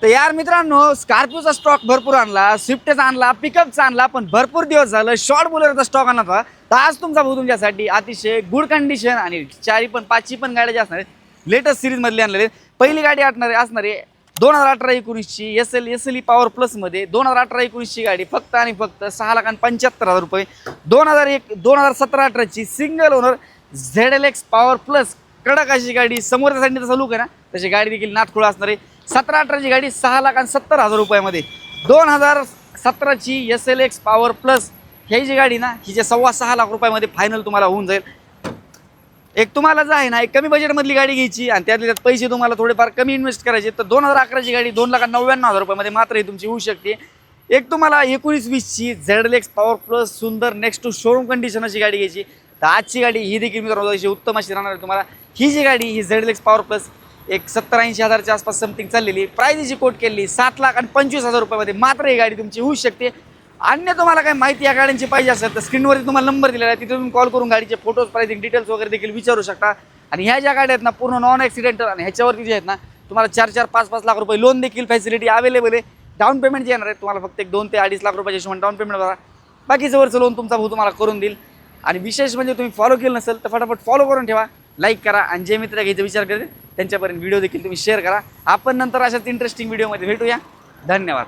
तर यार मित्रांनो, स्कॉर्पिओचा स्टॉक भरपूर आणला, स्विफ्टचा आणला, पिकअपचा आणला, पण भरपूर दिवस झालं शॉर्ट बुलेरोचा स्टॉक आणला होता. तर आज तुमचा भाऊ तुमच्यासाठी अतिशय गुड कंडिशन आणि चारी पण पाचही पण गाड्या ज्या असणार आहेत लेटेस्ट सिरीज मधली आणलेले. पहिली गाडी असणार आहे 2018-19ची SL पॉवर प्लस मध्ये 2018-19ची गाडी फक्त आणि फक्त 6,75,000 रुपये. 2017-18ची single owner ZLX power plus कडक अशी गाडी. समोरच्या साईडने तसा लुक आहे ना, तशी गाडी देखील नाथखुळा असणार आहे. 17-18ची गाडी 6,70,000 रुपयामध्ये. 2017ची SLX पॉवर प्लस ही जी गाडी ना, ही जे 6.25 लाख रुपयामध्ये फायनल तुम्हाला होऊन जाईल. एक तुम्हाला जे आहे ना, एक कमी बजेटमधली गाडी घ्यायची आणि त्यातले त्यात पैसे तुम्हाला थोडेफार कमी इन्व्हेस्ट करायचे, तर 2011ची गाडी 2,99,000 रुपयामध्ये मात्र ही तुमची होऊ शकते. एक तुम्हाला 19-20ची ZLX पॉवर प्लस सुंदर नेक्स्ट टू शोरूम कंडिशन अशी गाडी घ्यायची. तर आजची गाडी ही देखील मित्रांनो अशी उत्तम अशी राहणार आहे तुम्हाला. ही जी गाडी ही ZLX पॉवर प्लस एक 70-80 हजारच्या आसपास समथिंग चाललेली, प्राइस जी कोट केली 7,25,000 रुपयामध्ये मात्र ही गाडी तुमची होऊ शकते. अन्य तुम्हाला काही माहिती या गाड्यांची पाहिजे असेल तर स्क्रीनवरती तुम्हाला नंबर दिलेला आहे, तिथे तुम्ही कॉल करून गाडीचे फोटोज, प्राइसिंग डिटेल्स वगैरे देखील विचारू शकता. आणि ह्या ज्या गाड्या आहेत ना पूर्ण नॉन ॲक्सिडेंटल आणि ह्याच्यावरती जे आहेत ना तुम्हाला 4-4, 5-5 लाख रुपये लोन देखील फॅसिलिटी अवेलेबल आहे. डाऊन पेमेंट जे येणार आहे तुम्हाला फक्त एक 2 ते 2.5 लाख रुपयाच्या हिशोबाने डाऊन पेमेंट भरा, बाकीचं वरचं लोन तुमचा भाऊ तुम्हाला करून देईल. आणि विशेष म्हणजे तुम्ही फॉलो केलं नसेल तर फटाफट फॉलो करून ठेवा, लाईक करा आणि जे मित्र घ्यायचा विचार करते त्यांच्यापर्यंत व्हिडिओ देखील तुम्ही शेअर करा. आपण नंतर अशाच इंटरेस्टिंग व्हिडिओमध्ये भेटूया. धन्यवाद.